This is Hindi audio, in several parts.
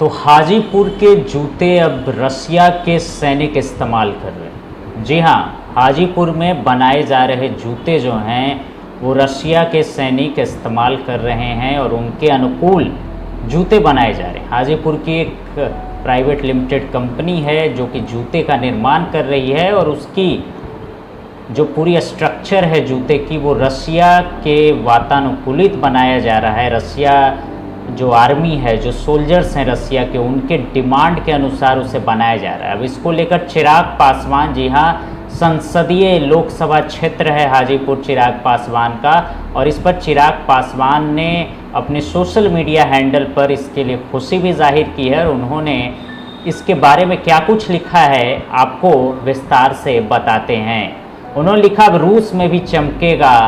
तो हाजीपुर के जूते अब रसिया के सैनिक इस्तेमाल कर रहे हैं। जी हाँ, हाजीपुर में बनाए जा रहे जूते जो हैं वो रसिया के सैनिक इस्तेमाल कर रहे हैं और उनके अनुकूल जूते बनाए जा रहे हैं। हाजीपुर की एक प्राइवेट लिमिटेड कंपनी है जो कि जूते का निर्माण कर रही है और उसकी जो पूरी स्ट्रक्चर है जूते की वो रसिया के वातानुकूलित बनाया जा रहा है। रसिया जो आर्मी है, जो सोल्जर्स हैं रसिया के, उनके डिमांड के अनुसार उसे बनाया जा रहा है। अब इसको लेकर चिराग पासवान, जी हाँ, संसदीय लोकसभा क्षेत्र है हाजीपुर चिराग पासवान का, और इस पर चिराग पासवान ने अपने सोशल मीडिया हैंडल पर इसके लिए खुशी भी जाहिर की है। और उन्होंने इसके बारे में क्या कुछ लिखा है आपको विस्तार से बताते हैं। उन्होंने लिखा, अब रूस में भी चमकेगा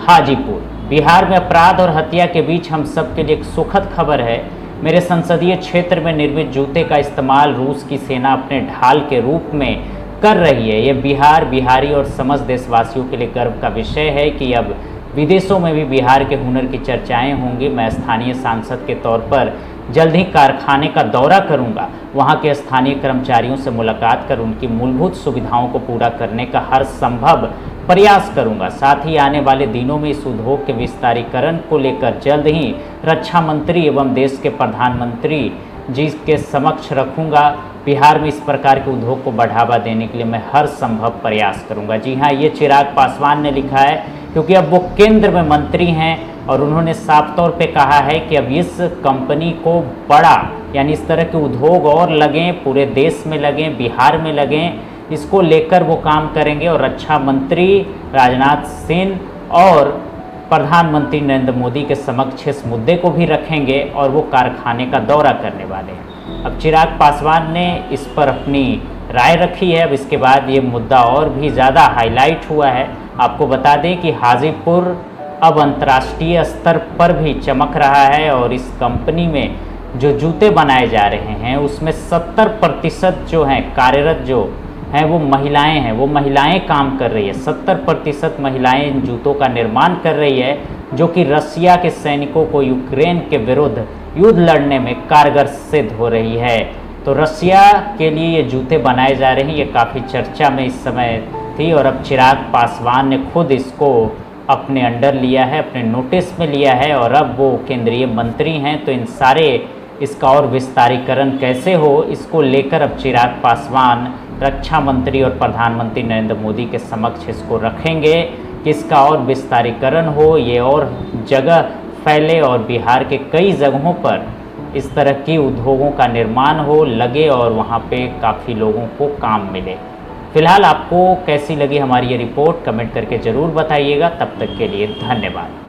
हाजीपुर। बिहार में अपराध और हत्या के बीच हम सब के लिए एक सुखद खबर है। मेरे संसदीय क्षेत्र में निर्मित जूते का इस्तेमाल रूस की सेना अपने ढाल के रूप में कर रही है। ये बिहार, बिहारी और समस्त देशवासियों के लिए गर्व का विषय है कि अब विदेशों में भी बिहार के हुनर की चर्चाएं होंगी। मैं स्थानीय सांसद के तौर पर जल्द ही कारखाने का दौरा करूंगा। वहां के स्थानीय कर्मचारियों से मुलाकात कर उनकी मूलभूत सुविधाओं को पूरा करने का हर संभव प्रयास करूंगा। साथ ही आने वाले दिनों में इस उद्योग के विस्तारीकरण को लेकर जल्द ही रक्षा मंत्री एवं देश के प्रधानमंत्री जी के समक्ष रखूंगा। बिहार में इस प्रकार के उद्योग को बढ़ावा देने के लिए मैं हर संभव प्रयास करूंगा। जी हाँ, ये चिराग पासवान ने लिखा है, क्योंकि अब वो केंद्र में मंत्री हैं और उन्होंने साफ तौर पे कहा है कि अब इस कंपनी को बड़ा, यानी इस तरह के उद्योग और लगें, पूरे देश में लगें, बिहार में लगें, इसको लेकर वो काम करेंगे। और रक्षा मंत्री राजनाथ सिंह और प्रधानमंत्री नरेंद्र मोदी के समक्ष इस मुद्दे को भी रखेंगे और वो कारखाने का दौरा करने वाले हैं। अब चिराग पासवान ने इस पर अपनी राय रखी है। अब इसके बाद ये मुद्दा और भी ज़्यादा हाईलाइट हुआ है। आपको बता दें कि हाजीपुर अब अंतर्राष्ट्रीय स्तर पर भी चमक रहा है और इस कंपनी में जो जूते बनाए जा रहे हैं उसमें 70% जो हैं कार्यरत जो हैं वो महिलाएं हैं। वो महिलाएं काम कर रही है। 70% महिलाएं इन जूतों का निर्माण कर रही है, जो कि रसिया के सैनिकों को यूक्रेन के विरुद्ध युद्ध लड़ने में कारगर सिद्ध हो रही है। तो रसिया के लिए ये जूते बनाए जा रहे हैं, ये काफ़ी चर्चा में इस समय थी। और अब चिराग पासवान ने खुद इसको अपने अंडर लिया है, अपने नोटिस में लिया है और अब वो केंद्रीय मंत्री हैं। तो इन सारे इसका और विस्तारीकरण कैसे हो, इसको लेकर अब चिराग पासवान रक्षा मंत्री और प्रधानमंत्री नरेंद्र मोदी के समक्ष इसको रखेंगे कि इसका और विस्तारीकरण हो, ये और जगह फैले और बिहार के कई जगहों पर इस तरह के उद्योगों का निर्माण हो, लगे और वहाँ पे काफ़ी लोगों को काम मिले। फिलहाल आपको कैसी लगी हमारी ये रिपोर्ट कमेंट करके ज़रूर बताइएगा। तब तक के लिए धन्यवाद।